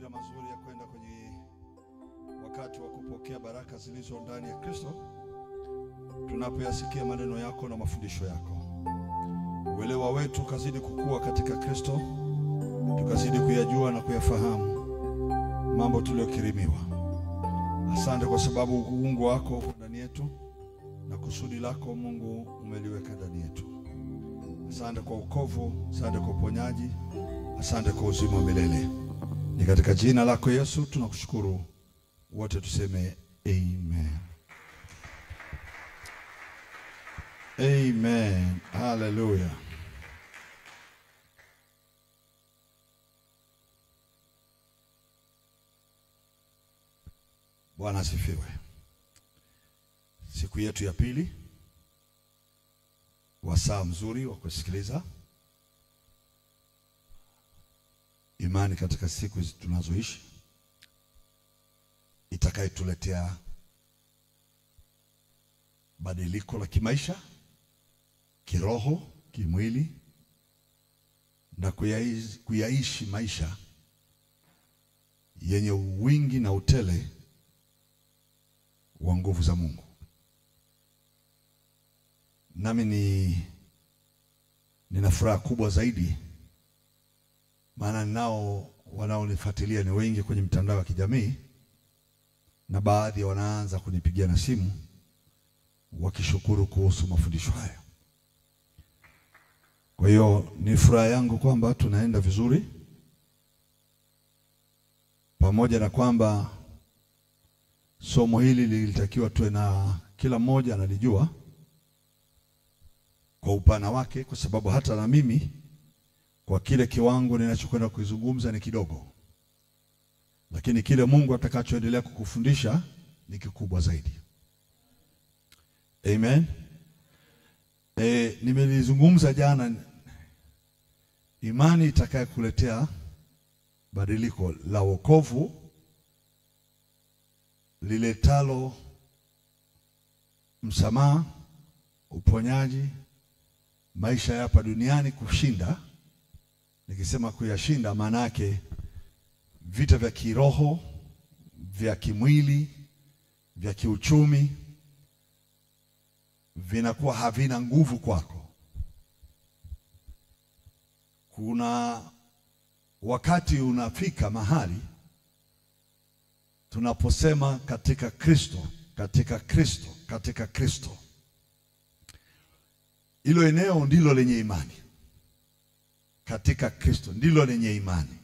majira mazuri ya kwenda kwenye wakati wa kupokea baraka zilizo ndani ya Kristo. Tunapoyasikia maneno yako na mafundisho yako, uelewa wetu kazidi kukua katika Kristo, tukazidi kuyajua na kuyafahamu mambo tuliyokirimiwa. Asante kwa sababu uungu wako uko ndani yetu na kusudi lako Mungu umeliweka ndani yetu. Asante kwa wokovu, asante kwa uponyaji, asante kwa uzima wa milele. Ni katika jina lako Yesu tunakushukuru. Wote tuseme amen. Amen. Hallelujah. Bwana asifiwe. Siku yetu ya pili, wasaa mzuri wa kusikiliza imani katika siku tunazoishi, itakayetuletea badiliko la kimaisha, kiroho, kimwili, na kuyaishi maisha yenye wingi na utele wa nguvu za Mungu. Nami nina furaha kubwa zaidi, maana nao wanaonifuatilia ni wengi kwenye mitandao ya kijamii, na baadhi wanaanza kunipigia na simu wakishukuru kuhusu mafundisho haya. Kwa hiyo ni furaha yangu kwamba tunaenda vizuri, pamoja na kwamba somo hili lilitakiwa tuwe na kila mmoja analijua kwa upana wake, kwa sababu hata na mimi kwa kile kiwango ninachokwenda kuizungumza ni kidogo, lakini kile Mungu atakachoendelea kukufundisha ni kikubwa zaidi. Amen. Nimelizungumza jana, imani itakayokuletea badiliko la wokovu, liletalo msamaha, uponyaji, maisha hapa duniani kushinda. Nikisema kuyashinda, maana yake vita vya kiroho, vya kimwili, vya kiuchumi vinakuwa havina nguvu kwako. Kuna wakati unafika mahali tunaposema katika Kristo, katika Kristo, katika Kristo, hilo eneo ndilo lenye imani. Katika Kristo ndilo lenye imani.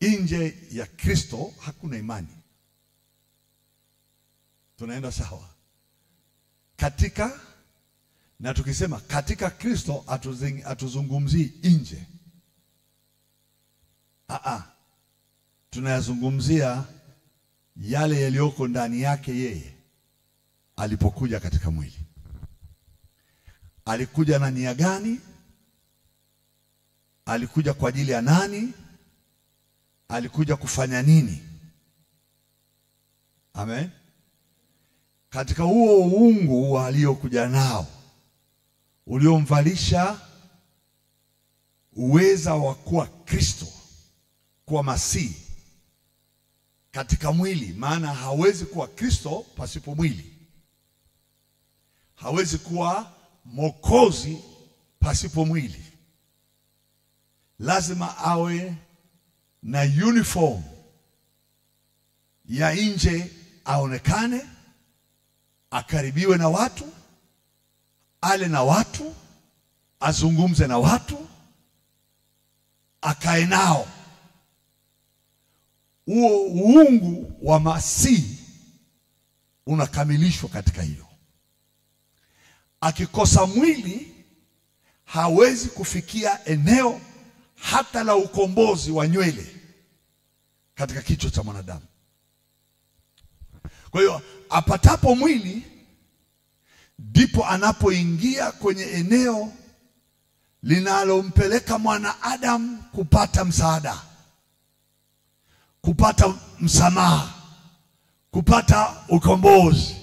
Nje ya Kristo hakuna imani. Tunaenda sawa? Katika, na tukisema katika Kristo atuzungumzii nje. Tunayazungumzia yale yaliyoko ndani yake yeye alipokuja katika mwili. Alikuja na nia gani? Alikuja kwa ajili ya nani? Alikuja kufanya nini? Amen. Katika huo uungu aliokuja nao, uliomvalisha uweza wa kuwa Kristo, kuwa Masihi katika mwili. Maana hawezi kuwa Kristo pasipo mwili, hawezi kuwa Mwokozi pasipo mwili. Lazima awe na uniform ya nje, aonekane, akaribiwe na watu, ale na watu, azungumze na watu, akae nao. Huo uungu wa Masihi unakamilishwa katika hiyo. Akikosa mwili hawezi kufikia eneo hata la ukombozi wa nywele katika kichwa cha mwanadamu. Kwa hiyo apatapo mwili ndipo anapoingia kwenye eneo linalompeleka mwanadamu kupata msaada, kupata msamaha, kupata ukombozi,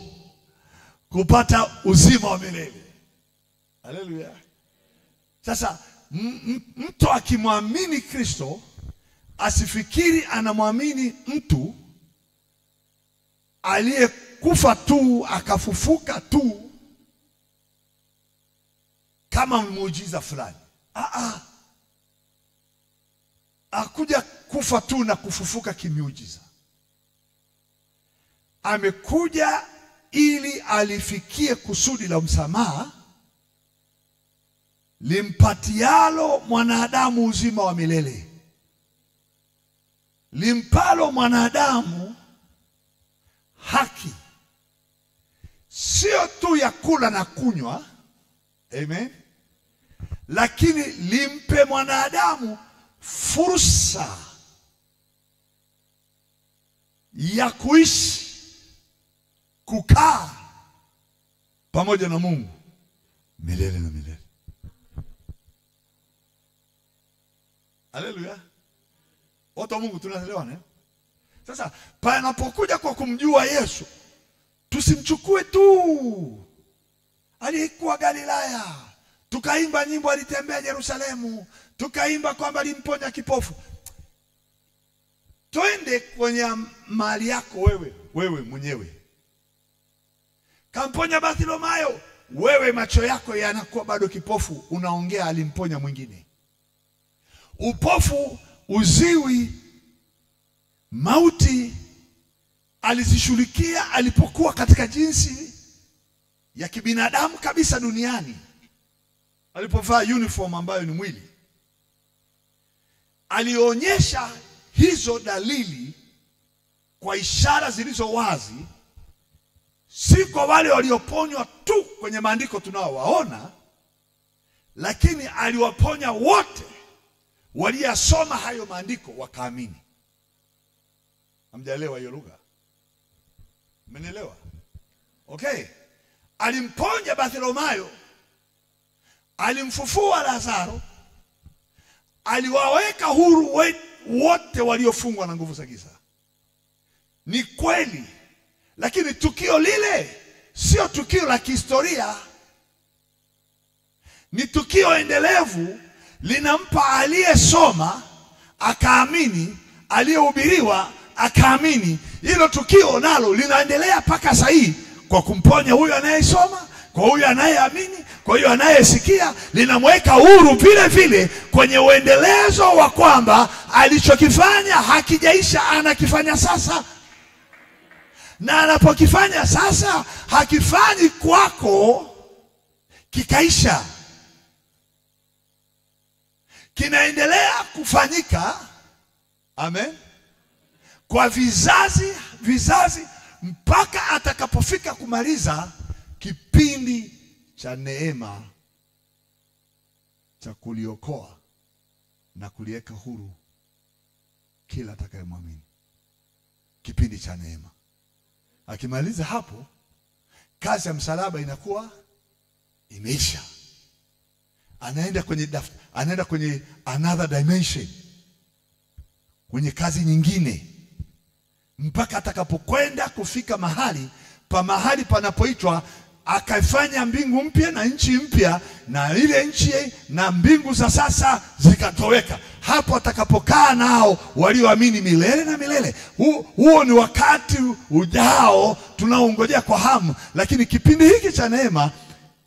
kupata uzima wa milele. Haleluya. Sasa mtu akimwamini Kristo asifikiri anamwamini mtu aliyekufa tu akafufuka tu kama muujiza fulani. Hakuja kufa tu na kufufuka kimiujiza. Amekuja ili alifikie kusudi la msamaha limpatialo mwanadamu uzima wa milele, limpalo mwanadamu haki, sio tu ya kula na kunywa, amen, lakini limpe mwanadamu fursa ya kuishi, kukaa pamoja na Mungu milele na milele. Haleluya. Watu wa Mungu tunaelewana. Sasa panapokuja kwa kumjua Yesu, tusimchukue tu alikuwa Galilaya, tukaimba nyimbo alitembea Yerusalemu, tukaimba kwamba alimponya kipofu. Twende kwenye mali yako wewe mwenyewe. Kamponya Bartimayo, wewe macho yako yanakuwa bado kipofu, unaongea alimponya mwingine. Upofu, uziwi, mauti alizishughulikia alipokuwa katika jinsi ya kibinadamu kabisa duniani, alipovaa uniform ambayo ni mwili. Alionyesha hizo dalili kwa ishara zilizo wazi, si kwa wale walioponywa tu kwenye maandiko tunaowaona, lakini aliwaponya wote waliyasoma hayo maandiko wakaamini. Hamjaelewa hiyo lugha? Mmenielewa? Okay. Alimponya Bartimayo, alimfufua Lazaro, aliwaweka huru wote waliofungwa na nguvu za giza. Ni kweli, lakini tukio lile sio tukio la kihistoria, ni tukio endelevu. Linampa aliyesoma akaamini, aliyehubiriwa akaamini. Hilo tukio nalo linaendelea mpaka sasa hivi kwa kumponya huyo anayesoma, kwa huyo anayeamini, kwa huyo anayesikia. Linamweka huru vile vile kwenye uendelezo wa kwamba alichokifanya hakijaisha, anakifanya sasa. Na anapokifanya sasa, hakifanyi kwako kikaisha, kinaendelea kufanyika, amen, kwa vizazi mpaka atakapofika kumaliza kipindi cha neema cha kuliokoa na kuliweka huru kila atakayemwamini. Kipindi cha neema. Akimaliza hapo, kazi ya msalaba inakuwa imeisha. Anaenda kwenye another dimension, kwenye kazi nyingine, mpaka atakapokwenda kufika mahali panapoitwa akaifanya mbingu mpya na nchi mpya, na ile nchi na mbingu za sasa zikatoweka. Hapo atakapokaa nao walioamini milele na milele. Huo ni wakati ujao tunaongojea kwa hamu, lakini kipindi hiki cha neema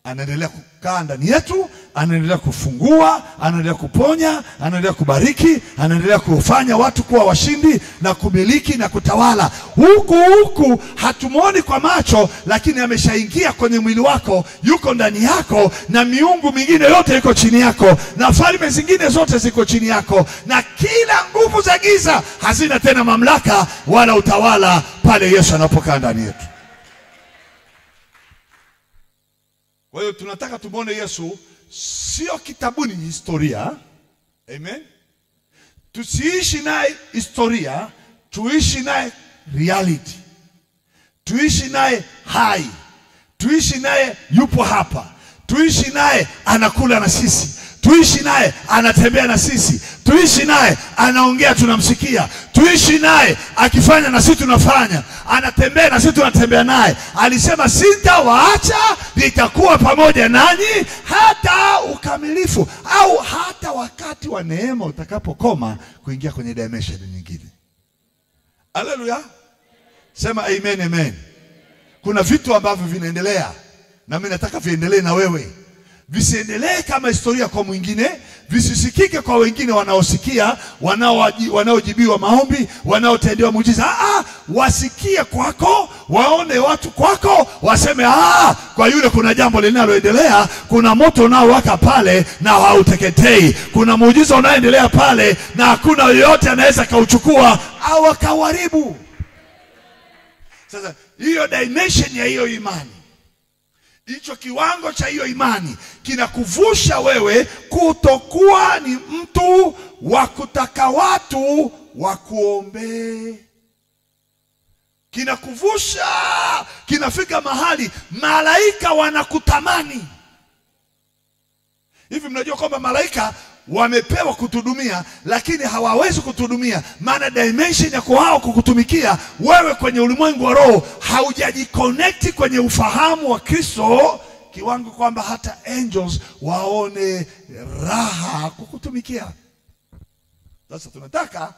anaendelea kukaa ndani yetu, anaendelea kufungua, anaendelea kuponya, anaendelea kubariki, anaendelea kufanya watu kuwa washindi na kumiliki na kutawala. Huku hatumuoni kwa macho, lakini ameshaingia kwenye mwili wako, yuko ndani yako, na miungu mingine yote iko chini yako, na falme zingine zote ziko chini yako, na kila nguvu za giza hazina tena mamlaka wala utawala pale Yesu anapokaa ndani yetu. Kwa hiyo tunataka tumuone Yesu sio kitabuni, historia. Amen. Tusiishi naye historia, tuishi naye reality. Tuishi naye hai. Tuishi naye yupo hapa. Tuishi naye anakula na sisi. Tuishi naye anatembea na sisi. Tuishi naye anaongea tunamsikia. tuishi naye, akifanya na sisi tunafanya, anatembea na sisi tunatembea naye. Alisema sitawaacha, nitakuwa pamoja nanyi hata ukamilifu, au hata wakati wa neema utakapokoma kuingia kwenye dimension nyingine. Haleluya. Sema amen, amen. Kuna vitu ambavyo vinaendelea na mimi nataka viendelee na wewe. Visiendelee kama historia kwa mwingine, visisikike kwa wengine wanaosikia, wanaojibiwa maombi, wanaotendewa muujiza. Wasikie kwako, waone watu kwako, waseme kwa yule kuna jambo linaloendelea, kuna moto unaowaka pale na hauteketei, kuna muujiza unaoendelea pale na hakuna yoyote anaweza kauchukua au akauharibu. Sasa hiyo dimension ya hiyo imani, hicho kiwango cha hiyo imani kinakuvusha wewe kutokuwa ni mtu wa kutaka watu wakuombee. Kinakuvusha, kinafika mahali malaika wanakutamani. Hivi mnajua kwamba malaika wamepewa kutuhudumia, lakini hawawezi kutuhudumia, maana dimension ya kwao kukutumikia wewe kwenye ulimwengu wa roho haujajiconnect kwenye ufahamu wa Kristo kiwango kwamba hata angels waone raha kukutumikia. Sasa tunataka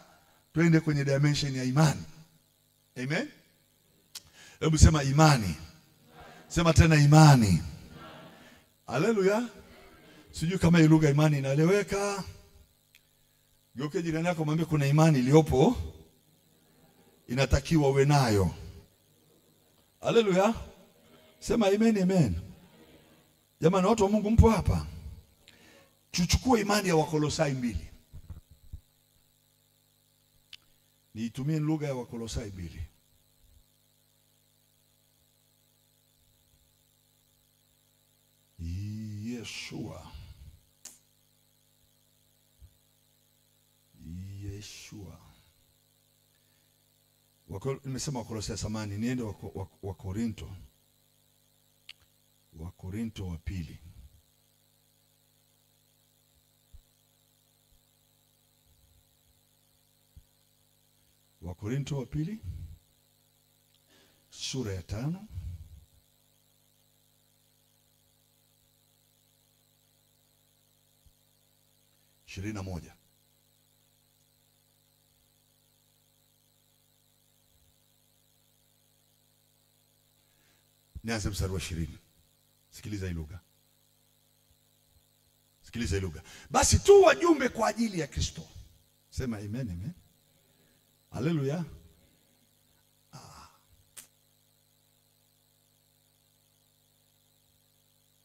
tuende kwenye dimension ya imani. Amen. Hebu sema imani. Sema tena imani. Haleluya. Sijui kama hii lugha imani inaeleweka. Geuke jirani yako mwambie kuna imani iliyopo inatakiwa uwe nayo. Haleluya. Sema amen, amen. Jamani, watu wa Mungu mpo hapa? Tuchukue imani ya Wakolosai 2. Niitumie lugha ya Wakolosai 2. Yeshua. Nimesema Wakolosai samani, niende wa Korinto. Wa Korinto wa pili. Wa Korinto wa pili sura ya 5 21. Nianze mstari wa 20. Sikiliza hii lugha. Sikiliza hii lugha. Basi tu wajumbe kwa ajili ya Kristo. Sema amen, amen. Haleluya.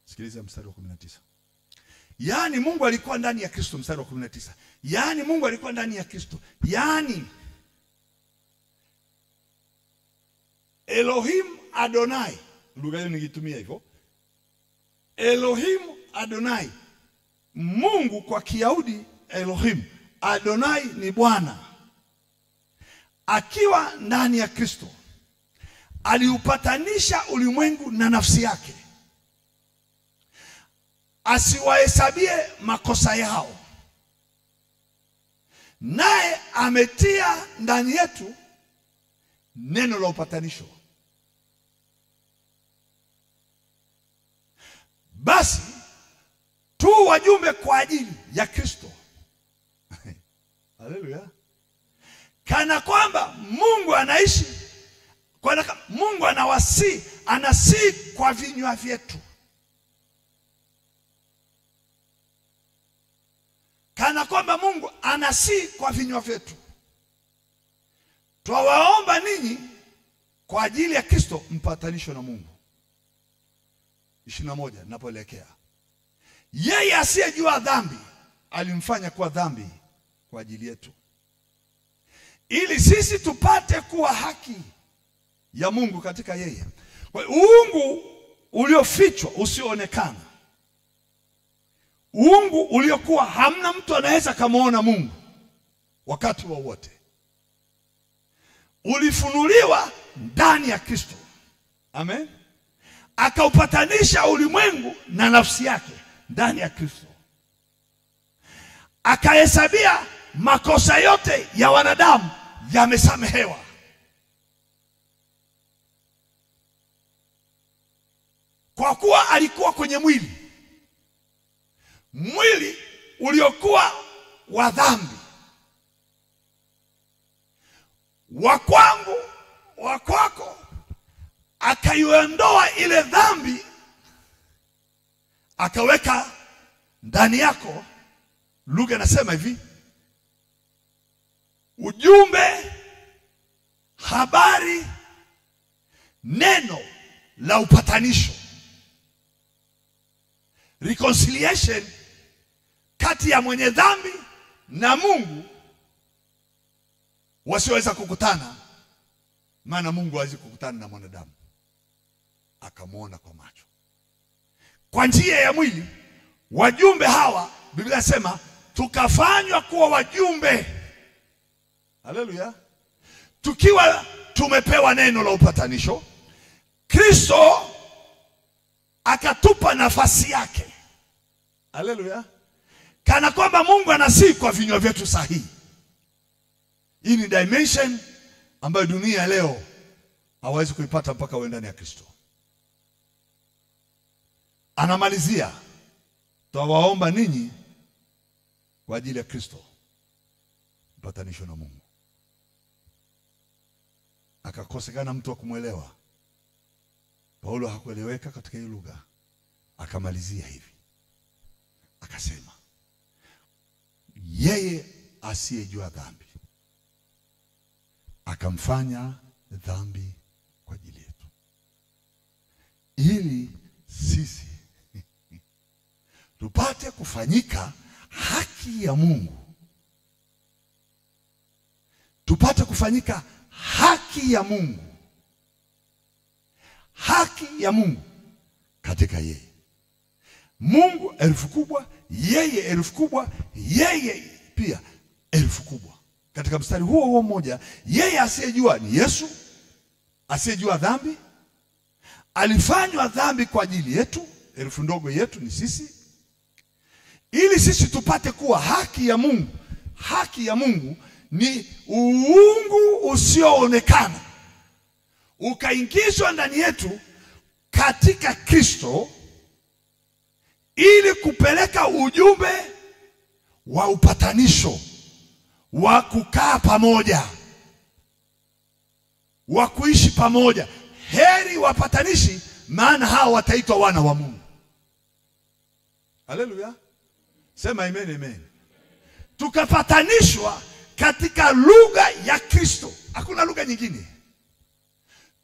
Sikiliza mstari wa 19. Yaani Mungu alikuwa ndani ya Kristo, mstari wa 19. Yaani Mungu alikuwa ndani ya Kristo. Yaani Elohim Adonai. Lugha hiyo ningitumia hivyo. Elohim Adonai. Mungu kwa Kiyahudi Elohim, Adonai ni Bwana. Akiwa ndani ya Kristo aliupatanisha ulimwengu na nafsi yake, asiwahesabie makosa yao, naye ametia ndani yetu neno la upatanisho. Basi tu wajumbe kwa ajili ya Kristo. Haleluya. Kana kwamba Mungu anaishi, Mungu anasi kwa vinywa vyetu. Kana kwamba Mungu anasi kwa vinywa vyetu. Twawaomba ninyi kwa ajili ya Kristo mpatanisho na Mungu. 21 ninapoelekea. Yeye asiyejua dhambi alimfanya kuwa dhambi kwa ajili yetu, ili sisi tupate kuwa haki ya Mungu katika yeye. Kwa uungu uliofichwa usioonekana, uungu uliokuwa hamna mtu anaweza kumuona Mungu wakati wowote, ulifunuliwa ndani ya Kristo. Amen. Akaupatanisha ulimwengu na nafsi yake ndani ya Kristo. Akahesabia makosa yote ya wanadamu yamesamehewa. Kwa kuwa alikuwa kwenye mwili uliokuwa wa dhambi, wa kwangu, wa kwako, akaiondoa ile dhambi, akaweka ndani yako. Lugha nasema hivi: ujumbe, habari, neno la upatanisho, reconciliation kati ya mwenye dhambi na Mungu, wasioweza kukutana, maana Mungu hawezi kukutana na mwanadamu akamwona kwa macho. Kwa njia ya mwili, wajumbe hawa, Biblia inasema tukafanywa kuwa wajumbe. Haleluya. Tukiwa tumepewa neno la upatanisho, Kristo akatupa nafasi yake. Haleluya. Kana kwamba Mungu anasihi kwa vinywa vyetu sahihi. Hii ni dimension ambayo dunia leo hawezi kuipata mpaka uwe ndani ya Kristo. Anamalizia, twawaomba ninyi kwa ajili ya Kristo mpatanisho na Mungu. Akakosekana mtu wa kumwelewa. Paulo hakueleweka katika hiyo lugha. Akamalizia hivi, akasema, yeye asiyejua dhambi akamfanya dhambi kwa ajili yetu, ili sisi tupate kufanyika haki ya Mungu. Tupate kufanyika haki ya Mungu. Haki ya Mungu katika yeye. Mungu elfu kubwa, yeye elfu kubwa, yeye pia elfu kubwa. Katika mstari huo mmoja, yeye asiyejua ni Yesu, asiyejua dhambi, alifanywa dhambi kwa ajili yetu, elfu ndogo yetu ni sisi, ili sisi tupate kuwa haki ya Mungu. Haki ya Mungu ni uungu usioonekana, ukaingizwa ndani yetu katika Kristo, ili kupeleka ujumbe wa upatanisho, wa kukaa pamoja, wa kuishi pamoja. Heri wapatanishi, maana hao wataitwa wana wa Mungu. Haleluya. Sema amen, amen. Tukapatanishwa katika lugha ya Kristo, hakuna lugha nyingine.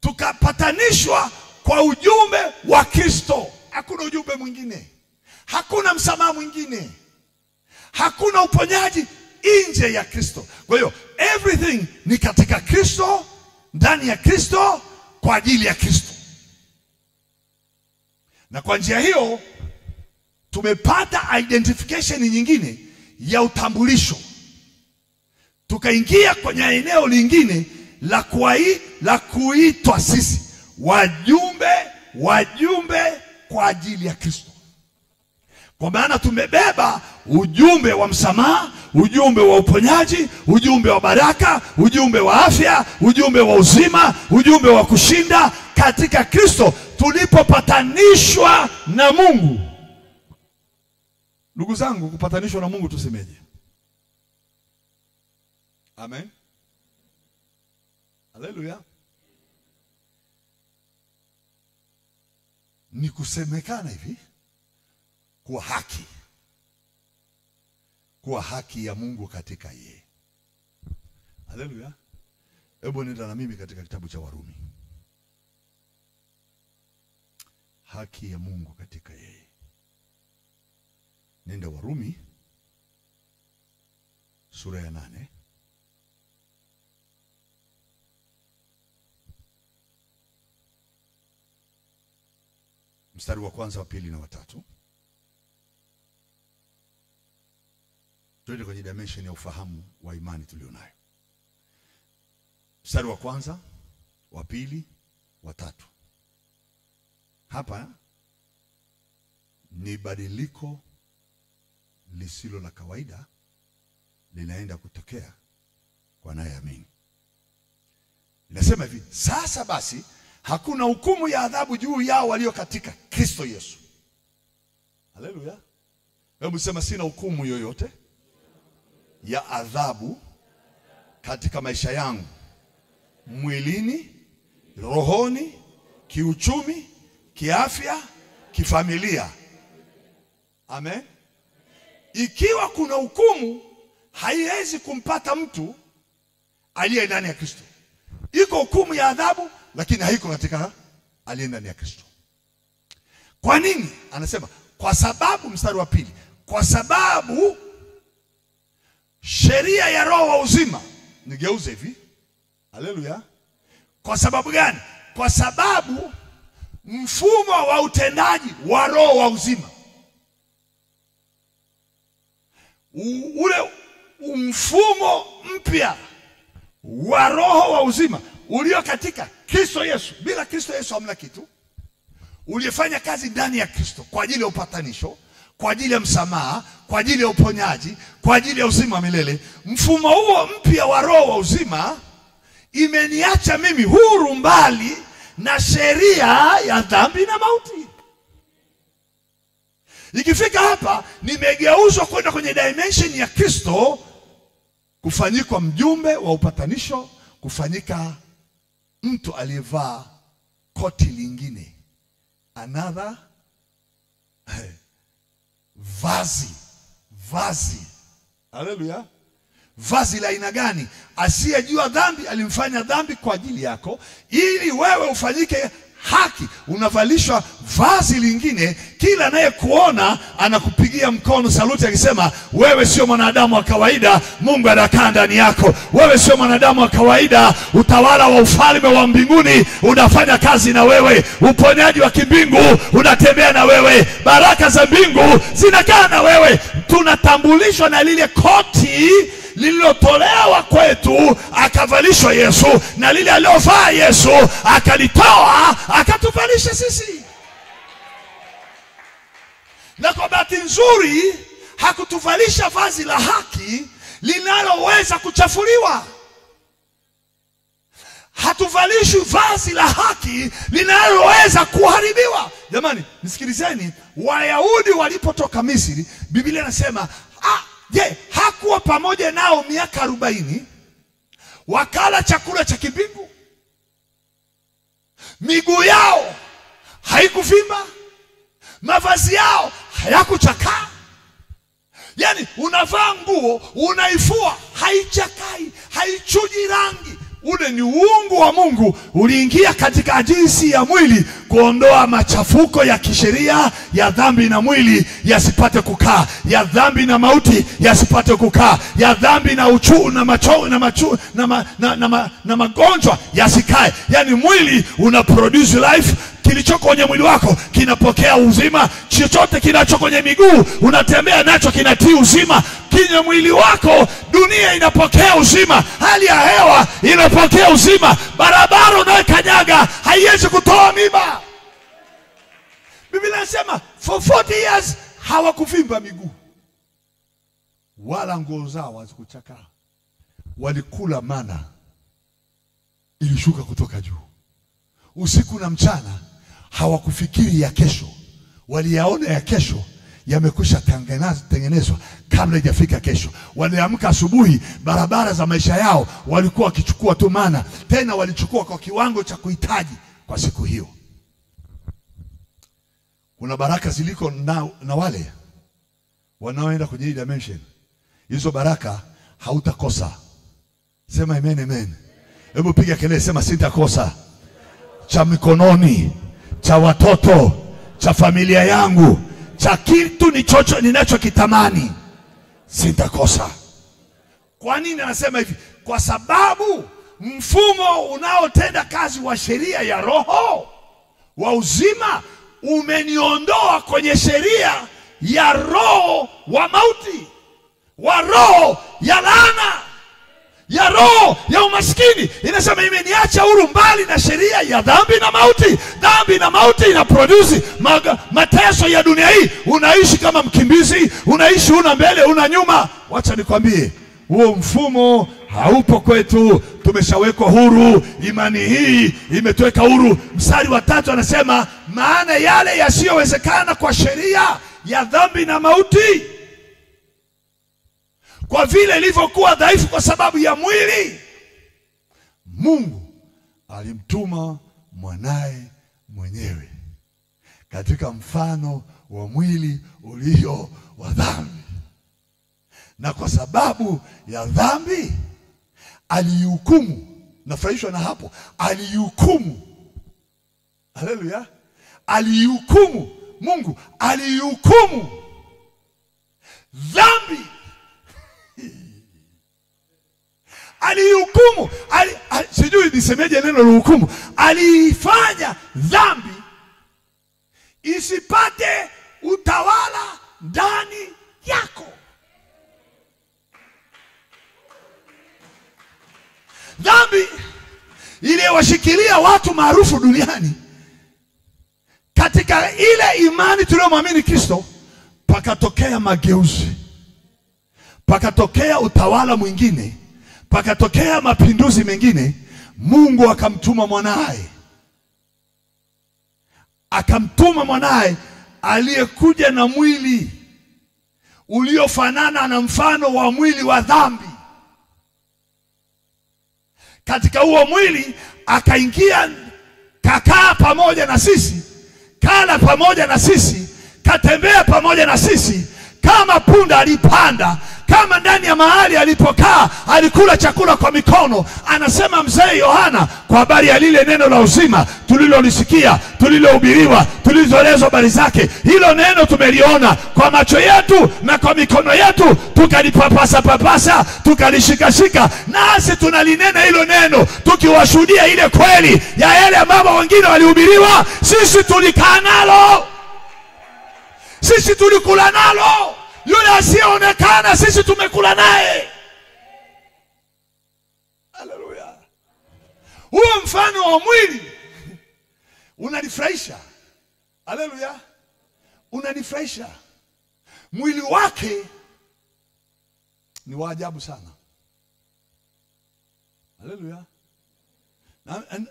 Tukapatanishwa kwa ujumbe wa Kristo, hakuna ujumbe mwingine. Hakuna msamaha mwingine. Hakuna uponyaji nje ya Kristo. Kwa hiyo everything ni katika Kristo, ndani ya Kristo, kwa ajili ya Kristo. Na kwa njia hiyo tumepata identification nyingine ya utambulisho. Tukaingia kwenye eneo lingine la kuitwa sisi wajumbe kwa ajili ya Kristo. Kwa maana tumebeba ujumbe wa msamaha, ujumbe wa uponyaji, ujumbe wa baraka, ujumbe wa afya, ujumbe wa uzima, ujumbe wa kushinda katika Kristo tulipopatanishwa na Mungu. Ndugu zangu, kupatanishwa na Mungu tusemeje? Amen. Haleluya. Ni kusemekana hivi kuwa haki ya Mungu katika yeye. Haleluya. Hebu nenda na mimi katika kitabu cha Warumi. Haki ya Mungu katika yeye. Nenda Warumi sura ya 8. Mstari wa kwanza, wa pili na wa tatu. Tuende kwenye dimension ya ufahamu wa imani tulionayo. Mstari wa kwanza, wa pili, wa tatu. Hapa ni badiliko lisilo la kawaida linaenda kutokea kwa anayeamini. Inasema hivi, sasa basi hakuna hukumu ya adhabu juu yao walio katika Kristo Yesu. Haleluya. Hebu sema, sina hukumu yoyote ya adhabu katika maisha yangu, mwilini, rohoni, kiuchumi, kiafya, kifamilia. Amen. Ikiwa kuna hukumu, haiwezi kumpata mtu aliye ndani ya Kristo. Iko hukumu ya adhabu, lakini haiko katika aliye ndani ya Kristo. Kwa nini? Anasema kwa sababu, mstari wa pili, kwa sababu sheria ya roho wa uzima, nigeuze hivi. Haleluya. Kwa sababu gani? Kwa sababu mfumo wa utendaji wa roho wa uzima, ule mfumo mpya wa roho wa uzima ulio katika Kristo Yesu. Bila Kristo Yesu hamna kitu. Ulifanya kazi ndani ya Kristo kwa ajili ya upatanisho, kwa ajili ya msamaha, kwa ajili ya uponyaji, kwa ajili ya uzima milele. Mfumo huo mpya wa roho wa uzima imeniacha mimi huru mbali na sheria ya dhambi na mauti. Ikifika hapa, nimegeuzwa kwenda kwenye dimension ya Kristo, kufanyika mjumbe wa upatanisho, kufanyika mtu aliyevaa koti lingine, another vazi. Haleluya. Vazi la aina gani? Asiyejua dhambi alimfanya dhambi kwa ajili yako, ili wewe ufanyike haki. Unavalishwa vazi lingine. Kila anayekuona anakupigia mkono saluti akisema, wewe sio mwanadamu wa kawaida, Mungu anakaa ndani yako. Wewe sio mwanadamu wa kawaida, utawala wa ufalme wa mbinguni unafanya kazi na wewe. Uponyaji wa kimbingu unatembea na wewe. Baraka za mbingu zinakaa na wewe. Tunatambulishwa na lile koti lililotolewa kwetu akavalishwa Yesu, na lile aliyovaa Yesu akalitoa akatuvalisha sisi. Na kwa bahati nzuri hakutuvalisha vazi la haki linaloweza kuchafuliwa. Hatuvalishi vazi la haki linaloweza kuharibiwa. Jamani, nisikilizeni. Wayahudi walipotoka Misri, Biblia inasema hakuwa pamoja nao miaka 40, wakala chakula cha kimbingu, miguu yao haikuvimba, mavazi yao hayakuchakaa. Yani unavaa nguo, unaifua, haichakai, haichuji rangi. Ule ni uungu wa Mungu uliingia katika jinsi ya mwili kuondoa machafuko ya kisheria ya dhambi na mwili yasipate kukaa, ya dhambi na mauti yasipate kukaa, ya dhambi na uchu na macho na magonjwa yasikae. Yani mwili una produce life. Kilichoko kwenye mwili wako kinapokea uzima. Chochote kinacho kwenye miguu unatembea nacho kinatii uzima. Kwenye mwili wako dunia inapokea uzima, hali ya hewa inapokea uzima, barabara unayokanyaga haiwezi kutoa miba. Biblia inasema for 40 years hawakuvimba miguu wala nguo zao hazikuchakaa. Walikula mana ilishuka kutoka juu. Usiku na mchana hawakufikiri ya kesho, waliyaona ya kesho yamekwisha tengenezwa kabla haijafika kesho. Waliamka asubuhi, barabara za maisha yao walikuwa wakichukua tu mana, tena walichukua kwa kiwango cha kuhitaji kwa siku hiyo. Kuna baraka ziliko na wale wanaoenda kwenye hii dimension. Hizo baraka hautakosa. Sema amen, amen. Hebu piga kelele, sema sitakosa. Cha mikononi, cha watoto, cha familia yangu, cha kitu ninachokitamani, sitakosa. Kwa nini anasema hivi? Kwa sababu mfumo unaotenda kazi wa sheria ya roho wa uzima umeniondoa kwenye sheria ya roho wa mauti, wa roho ya laana, ya roho ya umaskini. Inasema imeniacha huru mbali na sheria ya dhambi na mauti. Dhambi na mauti ina produce mateso ya dunia hii. Unaishi kama mkimbizi, unaishi una mbele una nyuma. Wacha nikwambie, huo mfumo haupo kwetu, tumeshawekwa huru. Imani hii imetuweka huru. Mstari wa 3 anasema, maana yale yasiyowezekana kwa sheria ya dhambi na mauti, kwa vile ilivyokuwa dhaifu kwa sababu ya mwili, Mungu alimtuma mwanaye mwenyewe katika mfano wa mwili ulio wa dhambi, na kwa sababu ya dhambi alihukumu. Nafurahishwa na hapo, alihukumu. Haleluya! Alihukumu. Mungu alihukumu dhambi. Alihukumu, sijui nisemeje neno la hukumu. Alifanya dhambi isipate utawala ndani yako. Dhambi iliyowashikilia watu maarufu duniani, katika ile imani tuliyomwamini Kristo, pakatokea mageuzi, pakatokea utawala mwingine, pakatokea mapinduzi mengine. Mungu akamtuma mwanae, akamtuma mwanae aliyekuja na mwili uliofanana na mfano wa mwili wa dhambi. Katika huo mwili akaingia, kakaa pamoja na sisi, kala pamoja na sisi, katembea pamoja na sisi. Kama punda alipanda, kama ndani ya mahali alipokaa alikula chakula kwa mikono. Anasema mzee Yohana kwa habari ya lile neno la uzima tulilolisikia, tulilohubiriwa, tulizoelezwa habari zake. Hilo neno tumeliona kwa macho yetu na kwa mikono yetu, tukalipapasa papasa, tukalishikashika, nasi tunalinena hilo neno, tukiwashuhudia ile kweli ya yale ambayo wengine walihubiriwa. Sisi tulikaa nalo, sisi tulikula nalo. Yule asiyeonekana sisi tumekula naye. Haleluya! Huo mfano wa mwili unanifurahisha. Haleluya! Unanifurahisha. Mwili wake ni wa ajabu sana. Haleluya!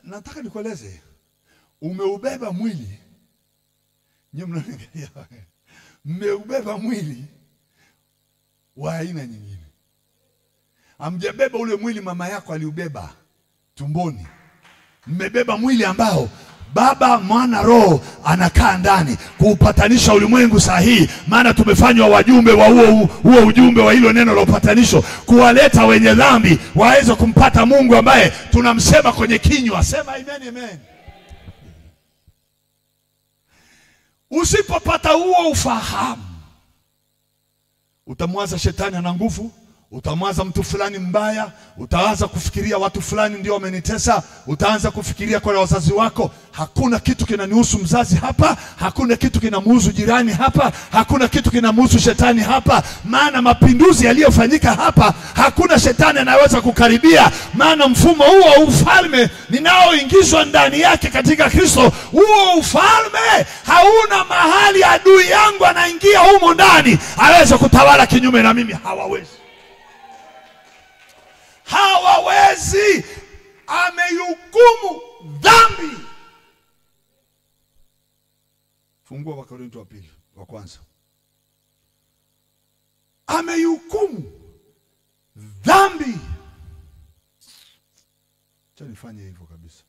Nataka nikueleze, umeubeba mwili. Nyinyi mnaangalia, mmeubeba mwili wa aina nyingine. Hamjabeba ule mwili mama yako aliubeba tumboni. Mmebeba mwili ambao Baba, Mwana, Roho anakaa ndani kuupatanisha ulimwengu sahihi. Maana tumefanywa wajumbe wa huo ujumbe wa hilo neno la upatanisho, kuwaleta wenye dhambi waweze kumpata Mungu ambaye tunamsema kwenye kinywa. Sema amen, amen. Usipopata huo ufahamu, utamwaza shetani ana nguvu, utamwaza mtu fulani mbaya, utaanza kufikiria watu fulani ndio wamenitesa, utaanza kufikiria kwa wazazi wako. Hakuna kitu kinanihusu mzazi hapa, hakuna kitu kinamhusu jirani hapa, hakuna kitu kinamhusu shetani hapa. Maana mapinduzi yaliyofanyika hapa, hakuna shetani anaweza kukaribia. Maana mfumo huo wa ufalme ninaoingizwa ndani yake katika Kristo, huo ufalme hauna mahali adui yangu anaingia humo ndani aweze kutawala kinyume na mimi. Hawawezi. Hawawezi. Amehukumu dhambi. Fungua Wakorintho wa pili wa kwanza. Amehukumu dhambi. Acha nifanye hivyo kabisa.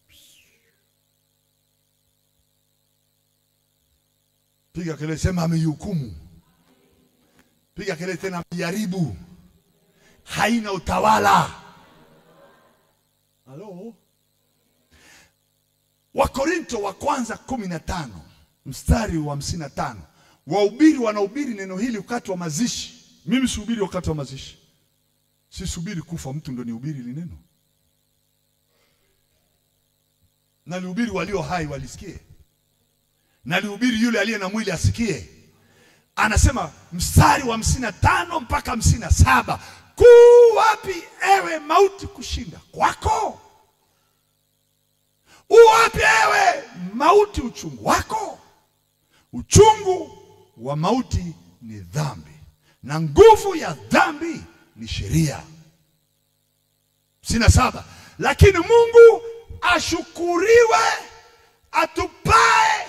Piga kelele, sema amehukumu. Piga kelele tena, amejaribu. Haina utawala. Halo? Wakorintho wa kwanza 15 mstari wa 55. Wahubiri wanahubiri neno hili wakati wa mazishi. Mimi sihubiri wakati wa mazishi. Sisubiri kufa mtu ndio nihubiri hili neno. Nalihubiri walio hai walisikie. Nalihubiri yule aliye na mwili asikie. Anasema mstari wa 55 mpaka 57. Wapi ewe mauti kushinda kwako? Wapi ewe mauti uchungu wako? Uchungu wa mauti ni dhambi, na nguvu ya dhambi ni sheria. 57. Lakini Mungu ashukuriwe atupae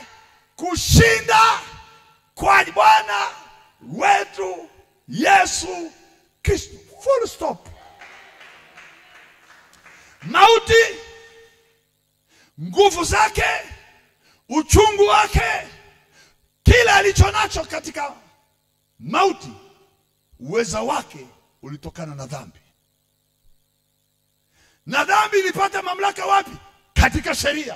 kushinda kwa Bwana wetu Yesu Kristo. Full stop. Mauti, nguvu zake, uchungu wake, kila alichonacho katika mauti, uweza wake ulitokana na dhambi. Na dhambi ilipata mamlaka wapi? Katika sheria.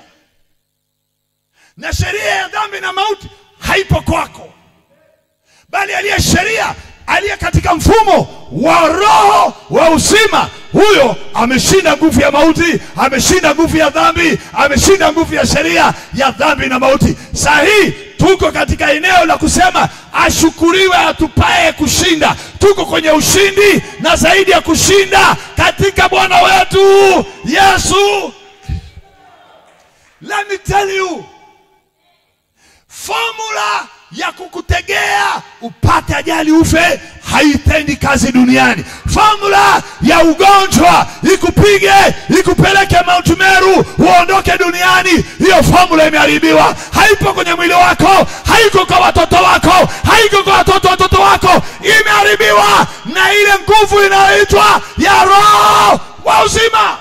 Na sheria ya dhambi na mauti haipo kwako, bali aliye sheria, aliye katika mfumo wa roho wa uzima, huyo ameshinda nguvu ya mauti, ameshinda nguvu ya dhambi, ameshinda nguvu ya sheria ya dhambi na mauti. Sahi tuko katika eneo la kusema ashukuriwe atupae kushinda. Tuko kwenye ushindi na zaidi ya kushinda katika Bwana wetu Yesu. Let me tell you, formula ya kukutegea upate ajali ufe haitendi kazi duniani. Formula ya ugonjwa ikupige ikupeleke Mount Meru uondoke duniani, hiyo formula imeharibiwa. Haipo kwenye mwili wako, haiko kwa watoto wako, haiko kwa watoto wako, imeharibiwa na ile nguvu inayoitwa ya roho wa uzima.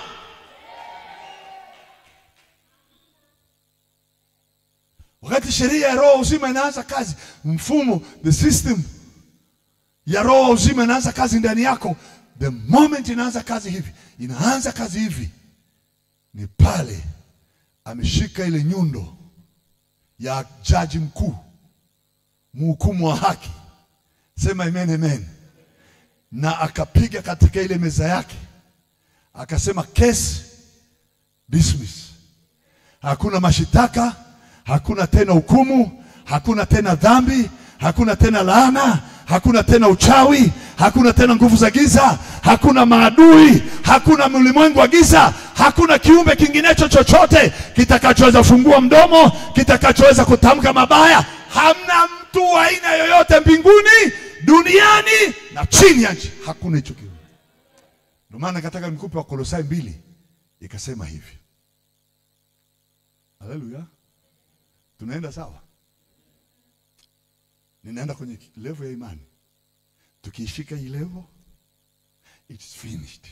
Wakati sheria ya roho uzima inaanza kazi, mfumo, the system ya roho uzima inaanza kazi ndani yako, the moment inaanza kazi hivi, inaanza kazi hivi, ni pale ameshika ile nyundo ya jaji mkuu, mhukumu wa haki, sema amen amen, na akapiga katika ile meza yake, akasema case dismiss. Hakuna mashitaka, hakuna tena hukumu, hakuna tena dhambi, hakuna tena laana, hakuna tena uchawi, hakuna tena nguvu za giza, hakuna maadui, hakuna ulimwengu wa giza, hakuna kiumbe kinginecho chochote kitakachoweza kufungua mdomo, kitakachoweza kutamka mabaya. Hamna mtu wa aina yoyote mbinguni, duniani na chini ya nchi, hakuna hicho kiumbe. Ndio maana kataka nikupe Wakolosai 2 ikasema hivi. Haleluya. Tunaenda sawa? Ninaenda kwenye level ya imani. Tukiishika hii level, it's finished.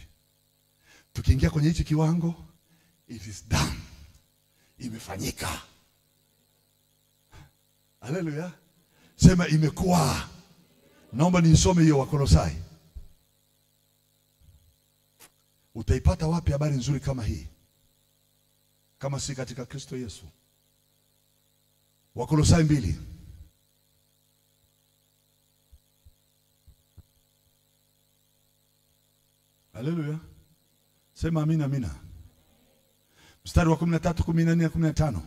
Tukiingia kwenye hichi kiwango, it is done. Imefanyika. Haleluya. Sema imekuwa. Naomba niisome hiyo Wakolosai. Utaipata wapi habari nzuri kama hii kama si katika Kristo Yesu? Wakolosai 2. Haleluya. Sema amina amina. Mstari wa 13, 14, 15.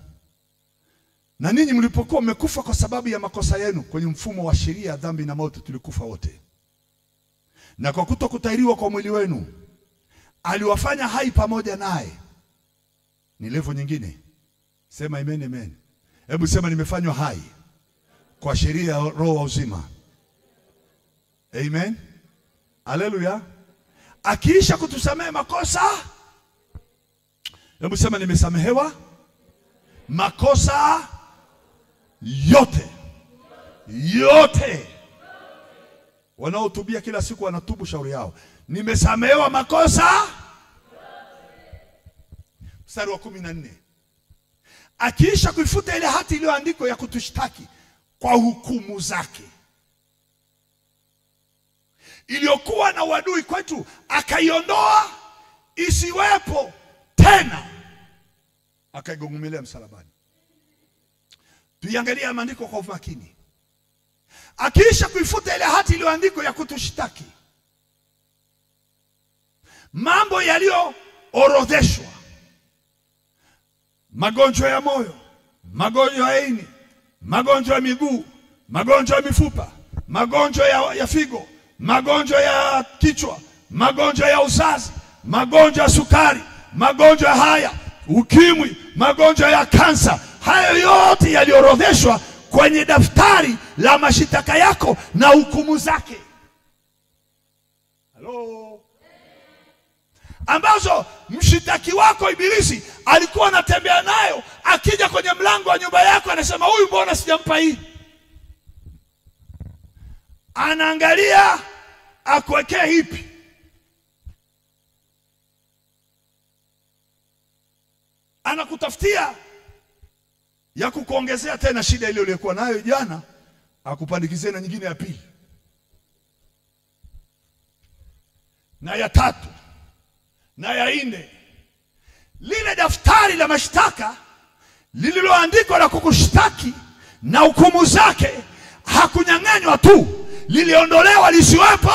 Na ninyi mlipokuwa mmekufa kwa sababu ya makosa yenu kwenye mfumo wa sheria ya dhambi na mauti, tulikufa wote. Na kwa kutokutahiriwa kwa mwili wenu aliwafanya hai pamoja naye. Ni level nyingine. Sema amen amen. Hebu sema nimefanywa hai kwa sheria ya roho wa uzima. Amen. Haleluya. Akiisha kutusamehe makosa, hebu sema nimesamehewa makosa yote. Yote. Wanaotubia kila siku wanatubu shauri yao. Nimesamehewa makosa. Mstari wa 14. Akiisha kuifuta ile hati iliyoandikwa ya kutushtaki kwa hukumu zake, iliyokuwa na uadui kwetu, akaiondoa isiwepo tena, akaigongomelea msalabani. Tuiangalie maandiko kwa umakini. Akiisha kuifuta ile hati iliyoandikwa ya kutushtaki, mambo yaliyoorodheshwa, magonjwa ya moyo, magonjwa ya ini, magonjwa ya miguu, magonjwa ya mifupa, magonjwa ya figo, magonjwa ya kichwa, magonjwa ya uzazi, magonjwa ya sukari, magonjwa haya, ukimwi, magonjwa ya kansa, hayo yote yaliorodheshwa kwenye daftari la mashitaka yako na hukumu zake. Hello. ambazo mshitaki wako Ibilisi alikuwa anatembea nayo, akija kwenye mlango wa nyumba yako anasema huyu mbona sijampa hii? Anaangalia akuwekea hipi. Anakutafutia ya kukuongezea tena shida ile uliyokuwa nayo jana, akupandikizie na nyingine ya pili na ya tatu na ya nne. Lile daftari la mashtaka lililoandikwa la kukushtaki na hukumu zake hakunyang'anywa tu, liliondolewa lisiwepo.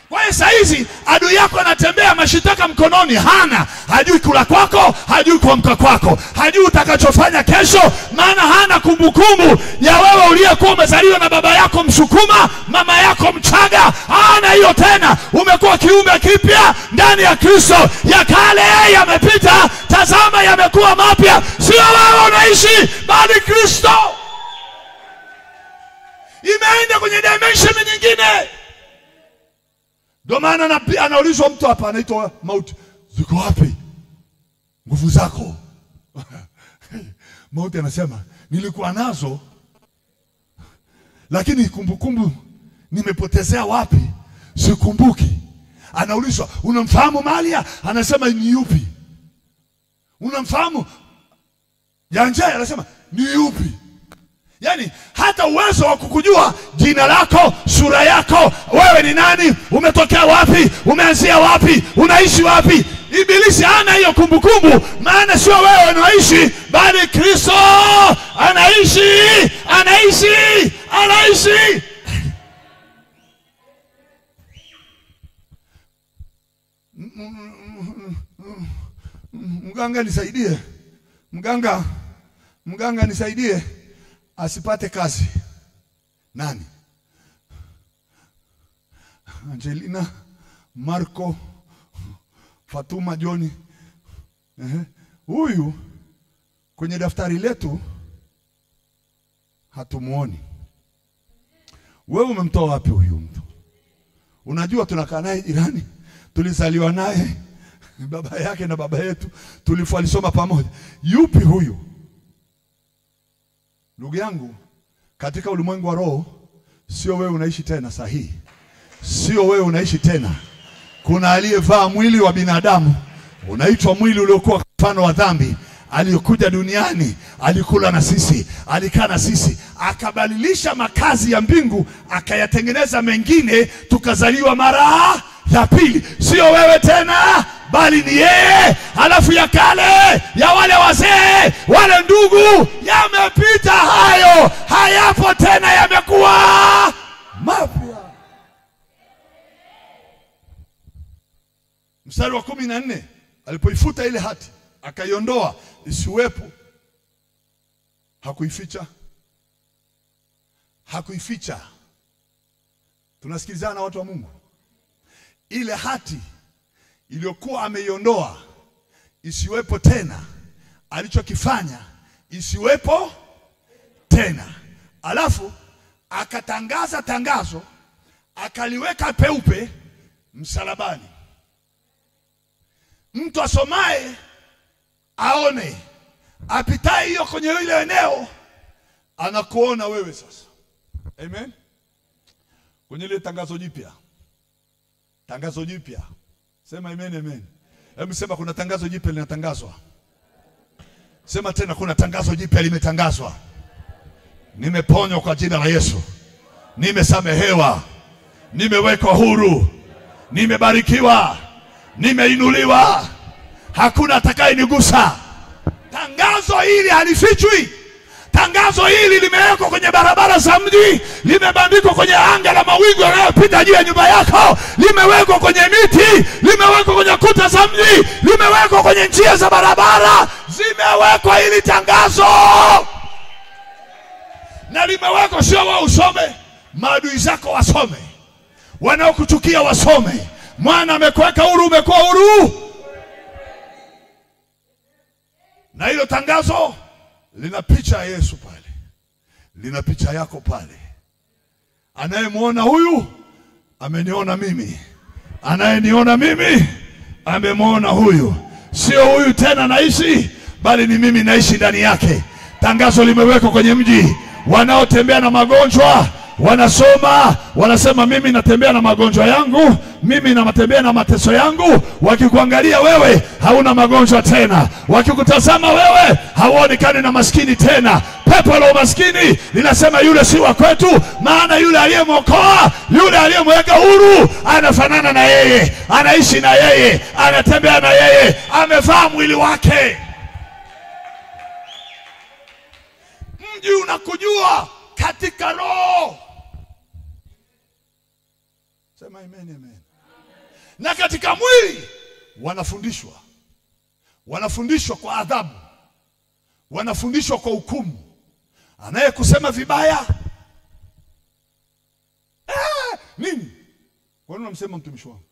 Kwa hiyo saa hizi adui yako anatembea mashitaka mkononi, hana, hajui kula kwako, hajui kuamka kwako, hajui utakachofanya kesho, maana hana kumbukumbu ya wewe uliyekuwa umezaliwa na baba yako Msukuma, mama yako Mchaga. Hana hiyo tena. Umekuwa kiumbe kipya ndani ya Kristo. Ya kale yamepita, tazama yamekuwa mapya. Sio wewe unaishi, bali Kristo. Imeenda kwenye dimension nyingine. Ndio maana anaulizwa mtu hapa anaitwa mauti, ziko wapi nguvu zako? Mauti anasema nilikuwa nazo, lakini kumbukumbu nimepotezea wapi? Sikumbuki. Anaulizwa unamfahamu Malia? Anasema ni yupi? Unamfahamu Janjaya? Anasema ni yupi? Yani hata uwezo wa kukujua jina lako, sura yako, wewe ni nani, umetokea wapi, umeanzia wapi, unaishi wapi, Ibilisi hana hiyo kumbukumbu. Maana sio wewe unaishi, bali Kristo anaishi. Mganga nisaidie, mganga nisaidie asipate kazi. Nani? Angelina, Marco, Fatuma, Johnny. Huyu kwenye daftari letu hatumuoni. Wewe umemtoa wapi huyu mtu? Unajua tunakaa naye jirani, tulizaliwa naye, baba yake na baba yetu tulisoma pamoja. Yupi huyu? Ndugu yangu, katika ulimwengu wa roho, sio wewe unaishi tena sahihi. Sio wewe unaishi tena. Kuna aliyevaa mwili wa binadamu, unaitwa mwili uliokuwa mfano wa dhambi, aliyokuja duniani, alikula na sisi, alikaa na sisi, akabadilisha makazi ya mbingu, akayatengeneza mengine, tukazaliwa mara ya pili. Sio wewe tena, bali ni yeye. Halafu ya kale, ya wale wazee, wale ndugu, yamepita hayo, hayapo tena, yamekuwa mapya. Mstari wa 14, alipoifuta ile hati, akaiondoa isiwepo. Hakuificha. Tunasikilizana watu wa Mungu. Ile hati iliyokuwa ameiondoa isiwepo tena, alichokifanya isiwepo tena. Alafu akatangaza tangazo, akaliweka peupe msalabani. Mtu asomaye aone, apitaye hiyo kwenye ile eneo anakuona wewe sasa. Amen. Kwenye ile tangazo jipya. Sema amen, amen. Hebu sema kuna tangazo jipya linatangazwa. Sema tena kuna tangazo jipya limetangazwa. Nimeponywa kwa jina la Yesu. Nimesamehewa. Nimewekwa huru. Nimebarikiwa. Nimeinuliwa. Hakuna atakayenigusa. Tangazo hili halifichwi. Tangazo hili limewekwa kwenye barabara za mji, limebandikwa kwenye anga la mawingu yanayopita juu ya nyumba yako, limewekwa kwenye miti, limewekwa kwenye kuta za mji, limewekwa kwenye njia za barabara, zimewekwa hili tangazo. Na limewekwa sio wewe usome, maadui zako wasome, wanaokuchukia wasome. Mwana amekuweka huru, umekuwa huru. Na hilo tangazo lina picha ya Yesu pale, lina picha yako pale. Anayemuona huyu ameniona mimi, anayeniona mimi amemwona huyu. Sio huyu tena naishi, bali ni mimi naishi ndani yake. Tangazo limewekwa kwenye mji. Wanaotembea na magonjwa wanasoma, wanasema mimi natembea na magonjwa yangu, mimi natembea na mateso yangu. Wakikuangalia wewe hauna magonjwa tena, wakikutazama wewe hauonekani na maskini tena. Pepo la umaskini linasema yule si wa kwetu, maana yule aliyemwokoa, yule aliyemweka huru anafanana na yeye, anaishi na yeye, anatembea na yeye, amevaa mwili wake. Mji unakujua katika roho. Sema amen, amen. Na katika mwili wanafundishwa. Wanafundishwa kwa adhabu, wanafundishwa kwa hukumu. Anayekusema vibaya nini? Kwa nini unamsema mtumishi wangu?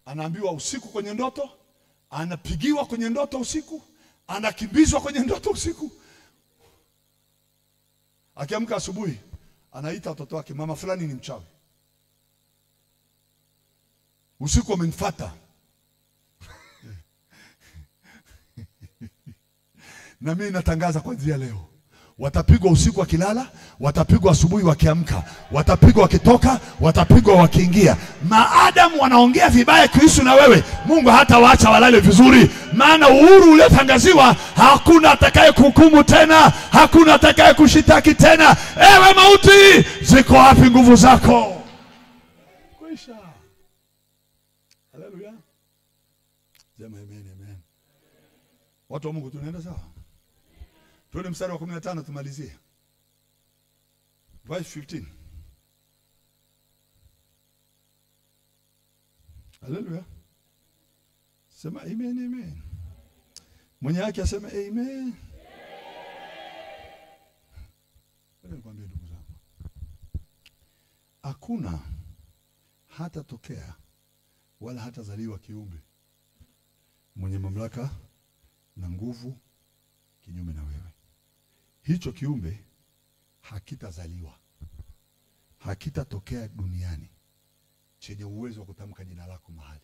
Anaambiwa usiku kwenye ndoto, anapigiwa kwenye ndoto usiku, anakimbizwa kwenye ndoto usiku. Akiamka asubuhi anaita watoto wake, mama fulani ni mchawi, usiku amenifuata. Na mimi natangaza kuanzia leo, watapigwa usiku wakilala, watapigwa asubuhi wakiamka, watapigwa wakitoka, watapigwa wakiingia. Maadamu wanaongea vibaya kuhusu na wewe, Mungu hata waacha walale vizuri, maana uhuru uliotangaziwa, hakuna atakaye kuhukumu tena, hakuna atakaye kushitaki tena. Ewe mauti, ziko wapi nguvu zako? Kwisha. Haleluya. Sema amen, amen. Watu wa Mungu, tunaenda sawa? Tuone mstari wa 15 tumalizie. Verse 15. Haleluya. Sema amen, amen. Mwenye yake aseme amen. Nikwambie ndugu zangu, hakuna hata tokea wala hata zaliwa kiumbe mwenye mamlaka na nguvu kinyume na wewe. Hicho kiumbe hakitazaliwa, hakitatokea duniani chenye uwezo wa kutamka jina lako mahali.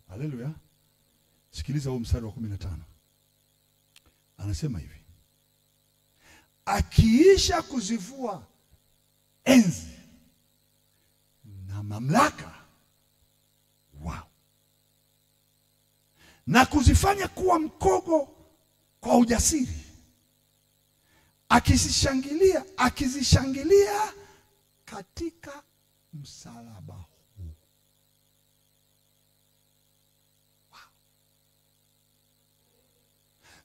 Haleluya. Sikiliza huu mstari wa 15. Anasema hivi: akiisha kuzivua enzi na mamlaka wao na kuzifanya kuwa mkogo kwa ujasiri, akizishangilia katika msalaba huu. Wow.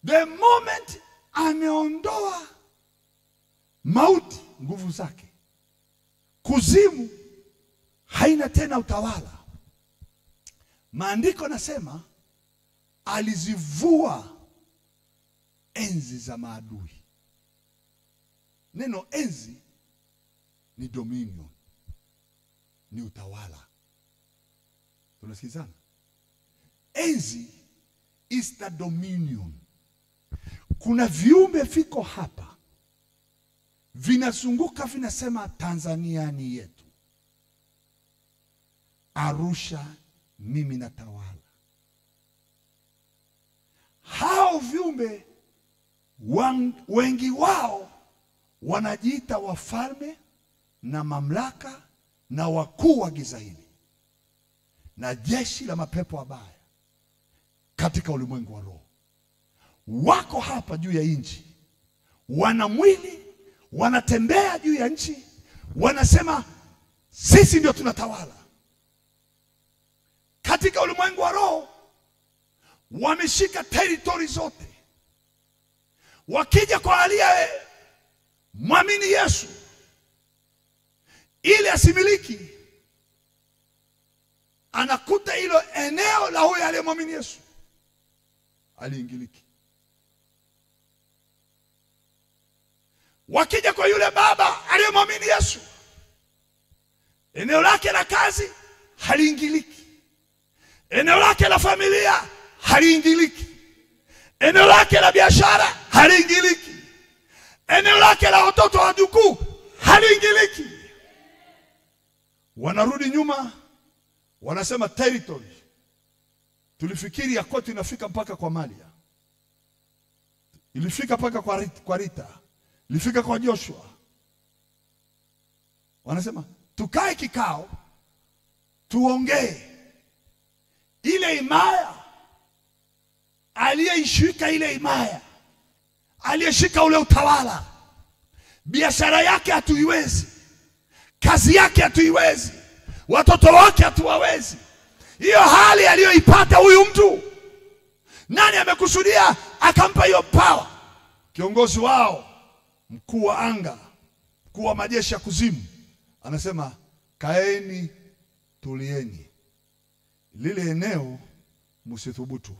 The moment ameondoa mauti nguvu zake, kuzimu haina tena utawala. Maandiko nasema alizivua enzi za maadui. Neno enzi ni dominion, ni utawala. Tunasikizana? Enzi is the dominion. Kuna viumbe viko hapa vinazunguka, vinasema Tanzania ni yetu, Arusha mimi natawala. Hao viumbe wengi wao wanajiita wafalme na mamlaka na wakuu wa giza hili na jeshi la mapepo wabaya katika ulimwengu wa roho. Wako hapa juu ya nchi, wana mwili, wanatembea juu ya nchi, wanasema sisi ndio tunatawala. Katika ulimwengu wa roho wameshika territory zote. Wakija kwa aliye mwamini Yesu ili asimiliki, anakuta hilo eneo la huyo aliyemwamini Yesu aliingiliki. Wakija kwa yule baba aliyemwamini Yesu, eneo lake la kazi haliingiliki, eneo lake la familia haliingiliki, eneo lake la biashara haliingiliki, eneo lake la watoto wa wajukuu haliingiliki. Wanarudi nyuma, wanasema territory. Tulifikiri ya kwetu inafika mpaka kwa Malia, ilifika mpaka kwa Rita, ilifika kwa Joshua. Wanasema tukae kikao, tuongee. Ile himaya aliyeishika, ile himaya aliyeshika ule utawala, biashara yake hatuiwezi, kazi yake hatuiwezi, watoto wake hatuwawezi. Hiyo hali aliyoipata huyu mtu, nani amekusudia akampa hiyo power? Kiongozi wao, mkuu wa anga, mkuu wa majeshi ya kuzimu, anasema kaeni, tulieni, lile eneo msithubutu.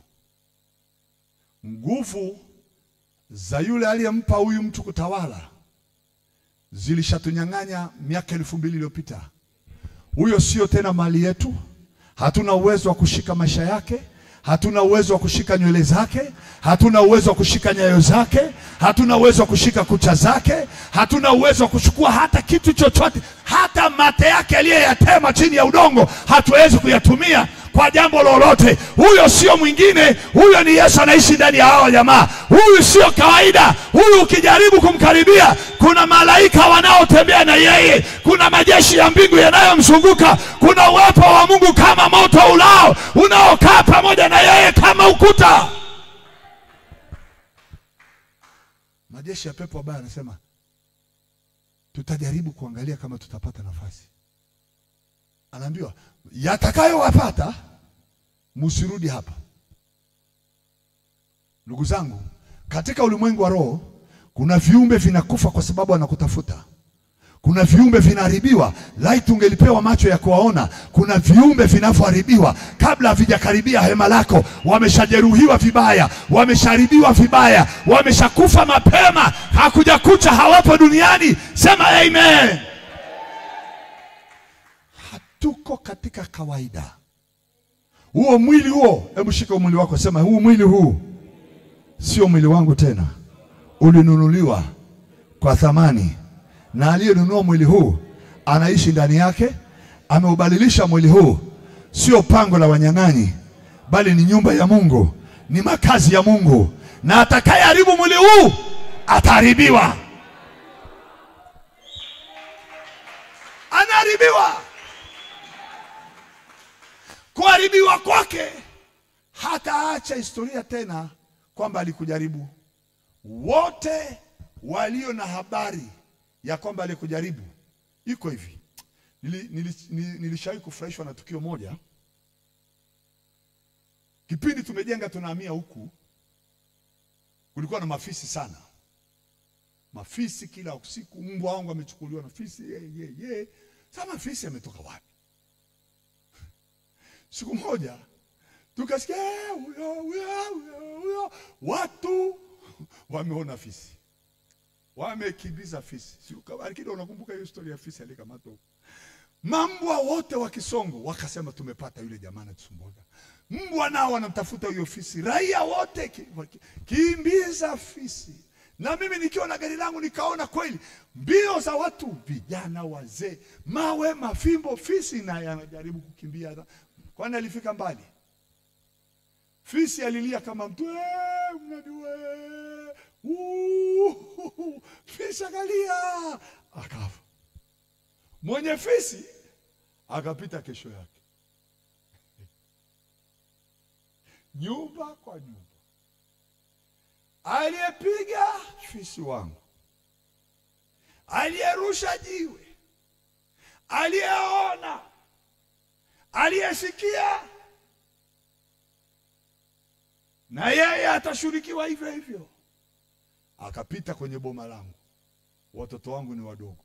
Nguvu za yule aliyempa huyu mtu kutawala zilishatunyang'anya miaka 2000 iliyopita. Huyo sio tena mali yetu. Hatuna uwezo wa kushika maisha yake, hatuna uwezo wa kushika nywele zake, hatuna uwezo wa kushika nyayo zake, hatuna uwezo wa kushika kucha zake, hatuna uwezo wa kuchukua hata kitu chochote. Hata mate yake aliyeyatema chini ya udongo hatuwezi kuyatumia kwa jambo lolote. Huyo sio mwingine, huyo ni Yesu anaishi ndani ya hawa jamaa. Huyu sio kawaida. Huyu ukijaribu kumkaribia, kuna malaika wanaotembea na yeye, kuna majeshi ya mbingu yanayomzunguka, kuna uwepo wa Mungu kama moto ulao unaokaa pamoja na yeye kama ukuta. Majeshi ya pepo wabaya anasema tutajaribu kuangalia kama tutapata nafasi. Anaambiwa yatakayowapata msirudi hapa. Ndugu zangu, katika ulimwengu wa roho kuna viumbe vinakufa kwa sababu wanakutafuta. Kuna viumbe vinaharibiwa, laiti ungelipewa macho ya kuwaona. Kuna viumbe vinavyoharibiwa kabla havijakaribia hema lako. Wameshajeruhiwa vibaya, wameshaharibiwa vibaya, wameshakufa mapema, hakuja kucha, hawapo duniani. Sema amen. Hatuko katika kawaida. Huo mwili huo, hebu shika mwili wako, sema huu mwili huu sio mwili wangu tena. Ulinunuliwa kwa thamani, na aliyenunua mwili huu anaishi ndani yake. Ameubadilisha mwili huu, sio pango la wanyang'anyi, bali ni nyumba ya Mungu, ni makazi ya Mungu. Na atakayeharibu mwili huu ataharibiwa. Anaharibiwa. Kuharibiwa kwake hataacha historia tena kwamba alikujaribu. Wote walio na habari ya kwamba alikujaribu, iko hivi. Nilishawahi kufurahishwa na tukio moja. Kipindi tumejenga tunahamia huku, kulikuwa na mafisi sana. Mafisi kila usiku. Mbwa wangu amechukuliwa na fisi. Sasa mafisi yametoka wapi? Siku moja tukasikia huyo watu wameona fisi, wamekimbiza fisi. Siku unakumbuka hiyo story ya fisi alikamatwa? Mambwa wote wa Kisongo wakasema tumepata yule jamaa anatusumbua. Mbwa nao wanamtafuta huyo fisi. Raia wote kimbiza fisi. Na mimi nikiwa na gari langu nikaona kweli mbio za watu, vijana, wazee, mawe, mafimbo, fisi na yanajaribu kukimbia. Kwani alifika mbali? Fisi alilia kama mtu, mnaniwe. Fisi akalia, akafa. Mwenye fisi akapita kesho yake, nyumba kwa nyumba. Aliyepiga fisi wangu, aliyerusha jiwe, aliyeona, aliyesikia, na yeye atashurikiwa hivyo hivyo. Akapita kwenye boma langu, watoto wangu ni wadogo.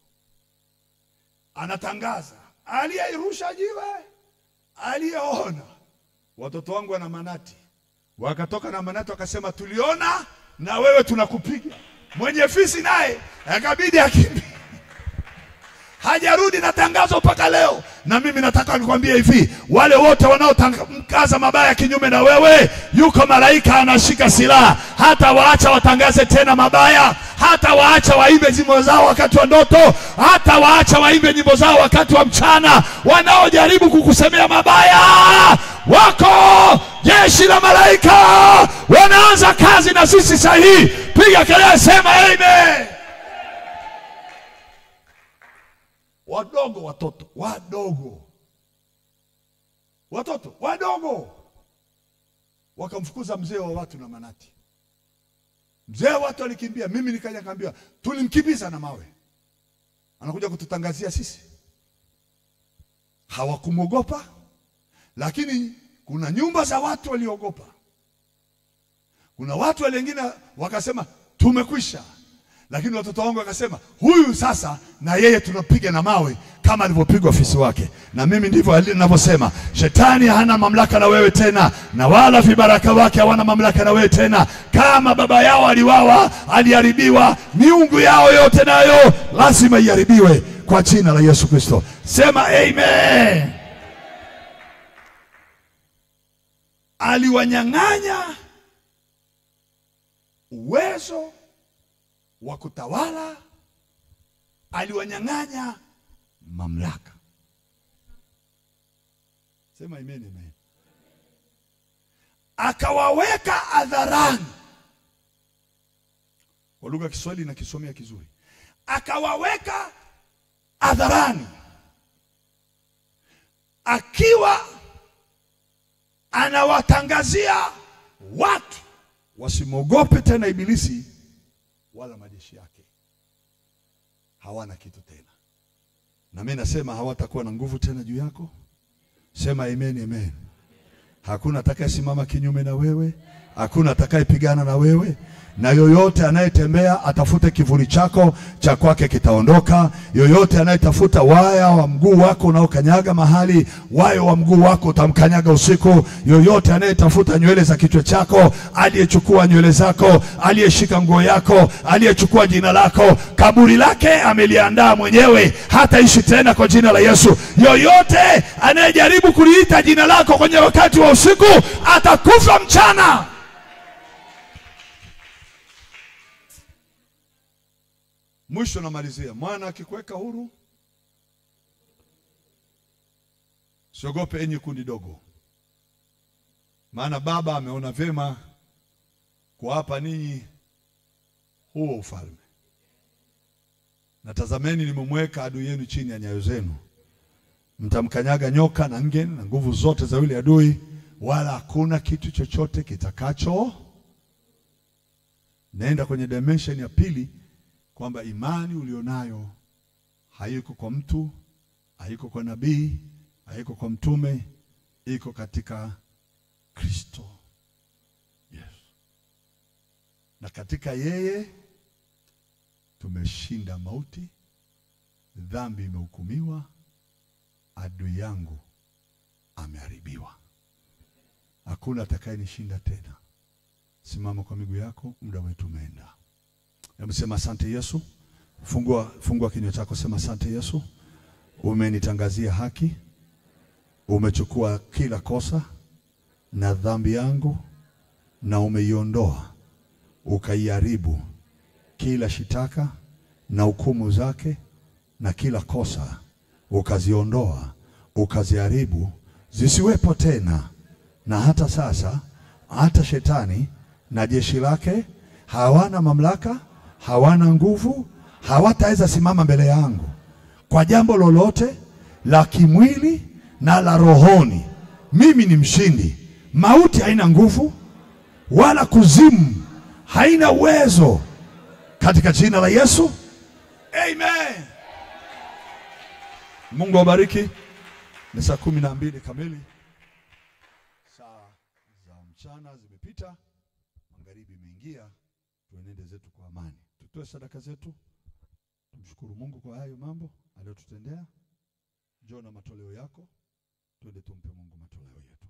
Anatangaza, aliyerusha jiwe, aliyeona, watoto wangu wana manati. Wakatoka na manati wakasema tuliona na wewe tunakupiga. Mwenye fisi naye akabidi akimbie. Hajarudi na tangazo mpaka leo. Na mimi nataka nikwambie hivi, wale wote wanaotangaza mabaya kinyume na wewe, yuko malaika anashika silaha, hata waacha watangaze tena mabaya, hata waacha waimbe nyimbo zao wakati wa ndoto, hata waacha waimbe nyimbo zao wakati wa mchana. Wanaojaribu kukusemea mabaya wako jeshi la malaika wanaanza kazi na sisi sahihi. Piga kelele, sema amen. Wadogo, watoto wadogo wakamfukuza mzee wa watu na manati. Mzee wa watu alikimbia, mimi nikaja kaambiwa tulimkimbiza na mawe. Anakuja kututangazia sisi. Hawakumogopa, lakini kuna nyumba za watu waliogopa. Kuna watu wengine wakasema tumekwisha. Lakini watoto wangu wakasema huyu sasa na yeye tunapiga na mawe kama alivyopigwa afisi wake. Na mimi ndivyo ninavyosema, shetani hana mamlaka na wewe tena, na wala vibaraka wake hawana mamlaka na wewe tena. Kama baba yao aliwawa, aliharibiwa, miungu yao yote nayo lazima iharibiwe kwa jina la Yesu Kristo. Sema amen. Aliwanyang'anya uwezo wa kutawala, aliwanyang'anya mamlaka. Sema amen, amen. Akawaweka hadharani. Kwa lugha ya Kiswahili na kisomea kizuri, akawaweka hadharani, akiwa anawatangazia watu wasimogope tena ibilisi wala majeshi yake. Hawana kitu tena. Na mimi nasema hawatakuwa na nguvu tena juu yako. Sema amen, amen. Hakuna atakayesimama kinyume na wewe, hakuna atakayepigana na wewe. Na yoyote anayetembea atafute kivuli chako, cha kwake kitaondoka. Yoyote anayetafuta waya wa mguu wako unaokanyaga mahali, waya wa mguu wako utamkanyaga usiku. Yoyote anayetafuta nywele za kichwa chako, aliyechukua nywele zako, aliyeshika nguo yako, aliyechukua jina lako, kaburi lake ameliandaa mwenyewe, hataishi tena kwa jina la Yesu. Yoyote anayejaribu kuliita jina lako kwenye wakati wa usiku atakufa mchana. Mwisho namalizia, mwana akikuweka huru, siogope enyi kundi dogo. Maana Baba ameona vyema kuwapa ninyi huo ufalme. Na tazameni, nimemweka adui yenu chini ya nyayo zenu. Mtamkanyaga nyoka na nge na nguvu zote za yule adui, wala hakuna kitu chochote kitakacho. Naenda kwenye dimension ya pili, kwamba imani ulionayo haiko kwa mtu, haiko kwa nabii, haiko kwa mtume, iko katika Kristo. Yes. Na katika yeye tumeshinda mauti, dhambi imehukumiwa, adui yangu ameharibiwa. Hakuna atakayenishinda tena. Simama kwa miguu yako, muda wetu umeenda. Hebu sema asante Yesu. Fungua kinywa chako, sema asante Yesu. Umenitangazia haki. Umechukua kila kosa na dhambi yangu na umeiondoa, ukaiharibu kila shitaka na hukumu zake, na kila kosa ukaziondoa, ukaziharibu zisiwepo tena. Na hata sasa, hata shetani na jeshi lake hawana mamlaka, hawana nguvu, hawataweza simama mbele yangu kwa jambo lolote la kimwili na la rohoni. Mimi ni mshindi. Mauti haina nguvu, wala kuzimu haina uwezo, katika jina la Yesu. Amen. Mungu awabariki. Ni saa 12 kamili. Saa za mchana zimepita, magharibi imeingia. Tuenende zetu kwa amani. Tutoe sadaka zetu. Tumshukuru Mungu kwa hayo mambo aliyotutendea. Njoo na matoleo yako, twende tumpe Mungu matoleo yetu.